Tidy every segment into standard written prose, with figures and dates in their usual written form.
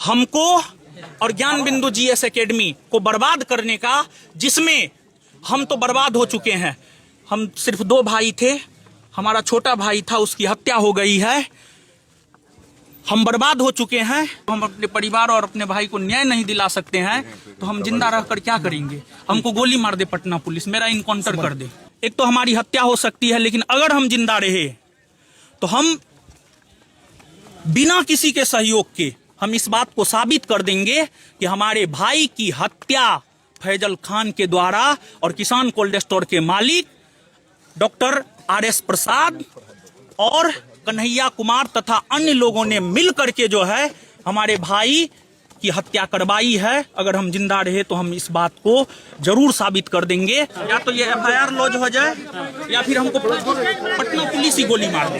हमको और ज्ञान बिंदु जीएस एकेडमी को बर्बाद करने का, जिसमें हम तो बर्बाद हो चुके हैं। हम सिर्फ 2 भाई थे, हमारा छोटा भाई था, उसकी हत्या हो गई है। हम बर्बाद हो चुके हैं। हम अपने परिवार और अपने भाई को न्याय नहीं दिला सकते हैं तो हम जिंदा रहकर क्या करेंगे? हमको गोली मार दे पटना पुलिस, मेरा इनकाउंटर कर दे। एक तो हमारी हत्या हो सकती है, लेकिन अगर हम जिंदा रहे तो हम बिना किसी के सहयोग के हम इस बात को साबित कर देंगे कि हमारे भाई की हत्या फैजल खान के द्वारा और किसान कोल्ड स्टोर के मालिक डॉक्टर RS प्रसाद और कन्हैया कुमार तथा अन्य लोगों ने मिल करके जो है हमारे भाई की हत्या करवाई है। अगर हम जिंदा रहे तो हम इस बात को जरूर साबित कर देंगे। या तो ये FIR लॉज हो जाए या फिर हमको पटना पुलिस ही गोली मार दे।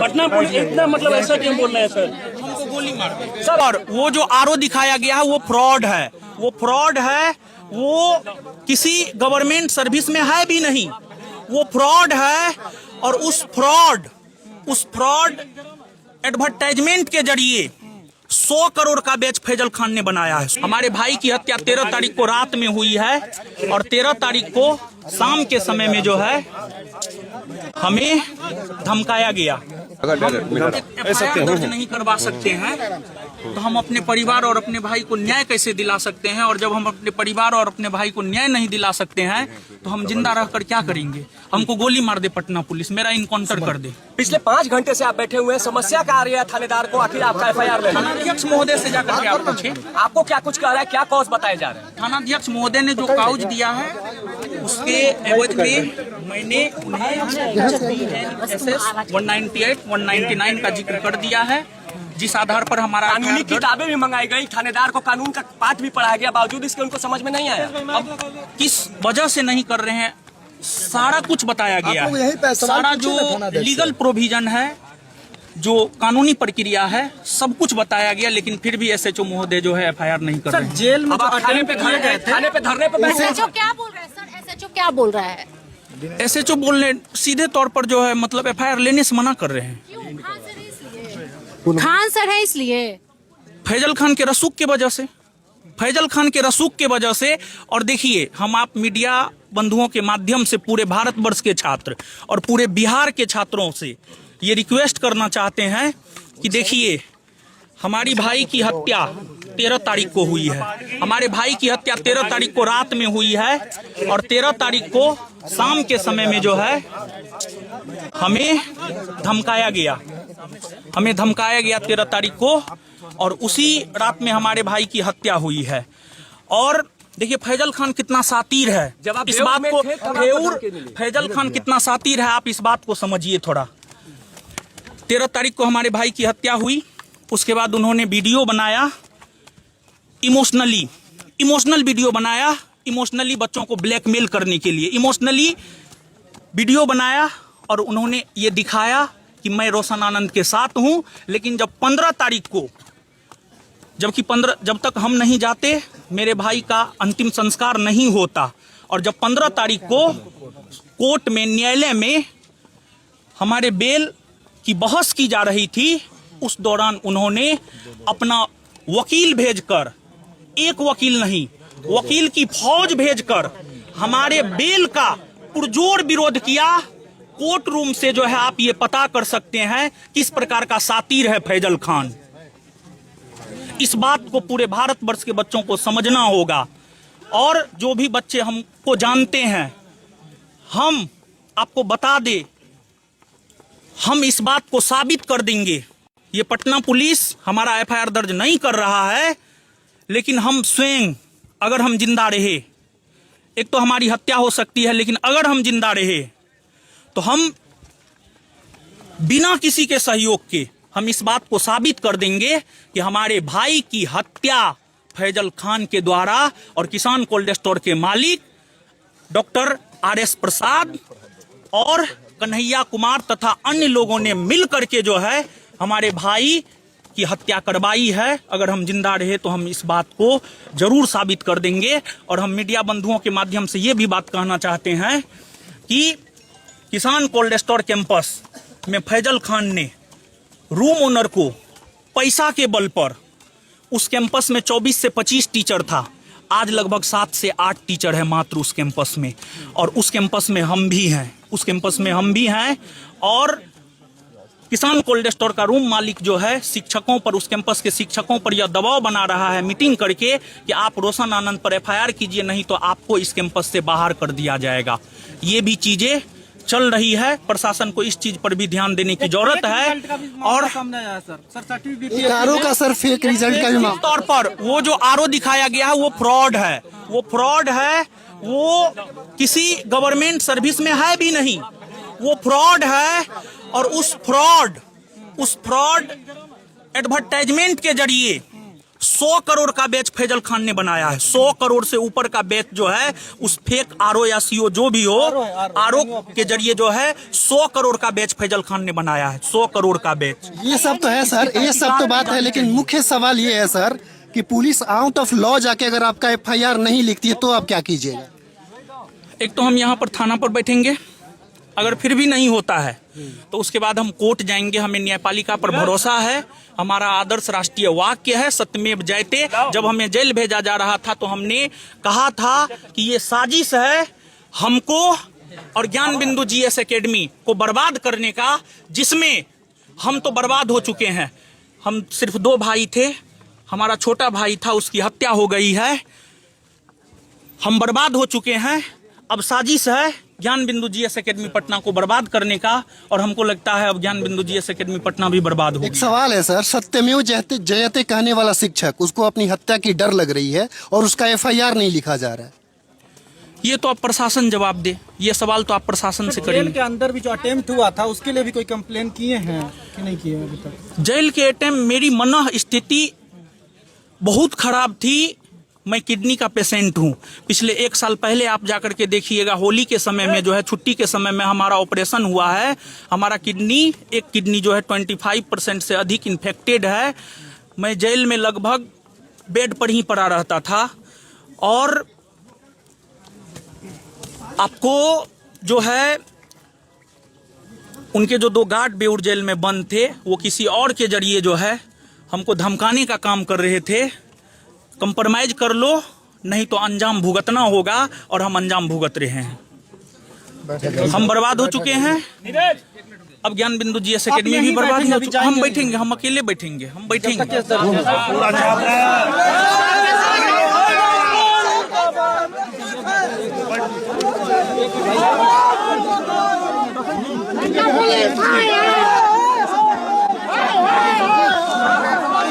पटना पुलिस इतना मतलब ऐसा क्यों बोल रहे हैं सर? हमको गोली मार दे सर। और वो जो RO दिखाया गया है वो फ्रॉड है, वो फ्रॉड है, वो किसी गवर्नमेंट सर्विस में है भी नहीं, वो फ्रॉड है। और उस फ्रॉड एडवर्टाइजमेंट के जरिए 100 करोड़ का बैच फैजल खान ने बनाया है। हमारे भाई की हत्या 13 तारीख को रात में हुई है और 13 तारीख को शाम के समय में जो है हमें धमकाया गया। अगर FIR दर्ज नहीं करवा सकते हैं तो हम अपने परिवार और अपने भाई को न्याय कैसे दिला सकते हैं? और जब हम अपने परिवार और अपने भाई को न्याय नहीं दिला सकते हैं तो हम जिंदा रहकर क्या करेंगे? हमको गोली मार दे पटना पुलिस, मेरा इनकाउंटर कर दे। पिछले 5 घंटे से आप बैठे हुए हैं, समस्या क्या आ रही है थानेदार को? आखिर आपका FIR लेना? थानाध्यक्ष महोदय से जाकर के आप पूछे, आपको क्या कुछ कह रहा है, क्या कॉज बताए जा रहे हैं? थानाध्यक्ष महोदय ने जो काउज दिया है उसके एवज में मैंने उन्हें BNSS 198, 199 का जिक्र कर दिया है, जिस आधार पर हमारा कानूनी किताबें भी मंगाई गई, थानेदार को कानून का पाठ भी पढ़ाया गया, बावजूद इसके उनको समझ में नहीं आया। अब किस वजह से नहीं कर रहे हैं सारा कुछ बताया गया है। सारा जो लीगल प्रोविजन है, जो कानूनी प्रक्रिया है, सब कुछ बताया गया, लेकिन फिर भी SHO महोदय जो है FIR नहीं कर रहे हैं। जेल में थाने पे धरने पे SHO क्या बोल रहा है सर? SHO क्या बोल रहा है? SHO बोलने सीधे तौर पर जो है मतलब FIR लेने से मना कर रहे हैं। खान सर है इसलिए, फैजल खान के रसूख के वजह से, फैजल खान के रसूख के वजह से। और देखिए, हम आप मीडिया बंधुओं के माध्यम से पूरे भारतवर्ष के छात्र और पूरे बिहार के छात्रों से ये रिक्वेस्ट करना चाहते हैं कि देखिए, हमारी भाई की हत्या 13 तारीख को हुई है। हमारे भाई की हत्या 13 तारीख को रात में हुई है और 13 तारीख को शाम के समय में जो है हमें धमकाया गया। 13 तारीख को, और उसी रात में हमारे भाई की हत्या हुई है। और देखिए फैजल खान कितना सातिर है, इस बात को फैजल खान कितना सातिर है, आप इस बात को समझिए थोड़ा। 13 तारीख को हमारे भाई की हत्या हुई, उसके बाद उन्होंने वीडियो बनाया, इमोशनल वीडियो बनाया, इमोशनली बच्चों को ब्लैकमेल करने के लिए इमोशनली वीडियो बनाया, और उन्होंने ये दिखाया कि मैं रोशन आनंद के साथ हूं। लेकिन जब 15 तारीख को, जब तक हम नहीं जाते, मेरे भाई का अंतिम संस्कार नहीं होता, और जब 15 तारीख को कोर्ट में, न्यायालय में हमारे बेल की बहस की जा रही थी, उस दौरान उन्होंने अपना वकील भेजकर, एक वकील नहीं, वकील की फौज भेजकर हमारे बेल का पुरजोर विरोध किया। कोर्ट रूम से जो है आप ये पता कर सकते हैं किस प्रकार का सातिर है फैजल खान। इस बात को पूरे भारतवर्ष के बच्चों को समझना होगा, और जो भी बच्चे हमको जानते हैं, हम आपको बता दे, हम इस बात को साबित कर देंगे। ये पटना पुलिस हमारा FIR दर्ज नहीं कर रहा है, लेकिन हम स्वयं, अगर हम जिंदा रहे, एक तो हमारी हत्या हो सकती है, लेकिन अगर हम जिंदा रहे तो हम बिना किसी के सहयोग के हम इस बात को साबित कर देंगे कि हमारे भाई की हत्या फैजल खान के द्वारा और किसान कोल्ड स्टोर के मालिक डॉक्टर RS प्रसाद और कन्हैया कुमार तथा अन्य लोगों ने मिल करके जो है हमारे भाई की हत्या करवाई है। अगर हम जिंदा रहे तो हम इस बात को जरूर साबित कर देंगे। और हम मीडिया बंधुओं के माध्यम से ये भी बात कहना चाहते हैं कि किसान कोल्ड स्टोर कैंपस में फैजल खान ने रूम ओनर को पैसा के बल पर उस कैंपस में 24 से 25 टीचर था, आज लगभग 7 से 8 टीचर है मात्र उस कैंपस में। और उस कैंपस में हम भी हैं, उस कैंपस में हम भी हैं। और किसान कोल्ड स्टोर का रूम मालिक जो है शिक्षकों पर, उस कैंपस के शिक्षकों पर यह दबाव बना रहा है मीटिंग करके कि आप रोशन आनंद पर FIR कीजिए, नहीं तो आपको इस कैंपस से बाहर कर दिया जाएगा। ये भी चीजें चल रही है, प्रशासन को इस चीज पर भी ध्यान देने की जरूरत है। और आरओ का सर फेक रिजल्ट का भी मामला तौर पर वो जो आरओ दिखाया गया है वो फ्रॉड है, वो फ्रॉड है, वो किसी गवर्नमेंट सर्विस में है भी नहीं, वो फ्रॉड है। और उस फ्रॉड एडवर्टाइजमेंट के जरिए 100 करोड़ का बैच फैजल खान ने बनाया है। 100 करोड़ से ऊपर का बैच जो है उस फेक आरओ या सीओ जो भी हो, आरओ के जरिए जो है 100 करोड़ का बैच फैजल खान ने बनाया है। 100 करोड़ का बैच। ये सब तो है सर, ये सब तो बात है, लेकिन मुख्य सवाल ये है सर कि पुलिस आउट ऑफ लॉ जाके अगर आपका FIR नहीं लिखती है तो आप क्या कीजिएगा? एक तो हम यहाँ पर थाना पर बैठेंगे, अगर फिर भी नहीं होता है तो उसके बाद हम कोर्ट जाएंगे। हमें न्यायपालिका पर भरोसा है, हमारा आदर्श राष्ट्रीय वाक्य है सत्यमेव जयते। जब हमें जेल भेजा जा रहा था तो हमने कहा था कि ये साजिश है हमको और ज्ञान बिंदु GS एकेडमी को बर्बाद करने का, जिसमें हम तो बर्बाद हो चुके हैं। हम सिर्फ 2 भाई थे, हमारा छोटा भाई था, उसकी हत्या हो गई है, हम बर्बाद हो चुके हैं। अब साजिश है ज्ञान बिंदु GS एकेडमी पटना को बर्बाद करने का, और हमको लगता है अब ज्ञान बिंदु GS एकेडमी पटना भी बर्बाद होगी। एक सवाल है सर, सत्यमेव जयते जयते कहने वाला शिक्षक, उसको अपनी हत्या की डर लग रही है और उसका FIR नहीं लिखा जा रहा है। ये तो आप प्रशासन जवाब दे, ये सवाल तो आप प्रशासन से जेल करेंगे। के अंदर भी जो अटेम्प्ट हुआ था उसके लिए भी कोई कंप्लेन किए हैं कि नहीं किए अभी तक? जेल के अटेम्प्ट, मेरी मनः स्थिति बहुत खराब थी। मैं किडनी का पेशेंट हूँ। पिछले 1 साल पहले आप जाकर के देखिएगा, होली के समय में जो है, छुट्टी के समय में हमारा ऑपरेशन हुआ है। हमारा एक किडनी जो है 25% से अधिक इन्फेक्टेड है। मैं जेल में लगभग बेड पर ही पड़ा रहता था। और आपको जो है उनके जो 2 गार्ड बेउर जेल में बंद थे, वो किसी और के जरिए जो है हमको धमकाने का काम कर रहे थे। कंप्रोमाइज कर लो, नहीं तो अंजाम भुगतना होगा, और हम अंजाम भुगत रहे हैं। हम बर्बाद हो चुके हैं। अब ज्ञान बिंदु GS एकेडमी भी बर्बाद हो चुका है। हम बैठेंगे, हम अकेले बैठेंगे, हम बैठेंगे।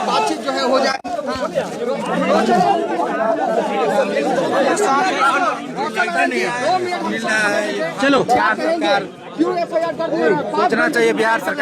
बातचीत जो है हो जाए। चलो क्यों FIR कर दिया? सोचना चाहिए बिहार सरकार।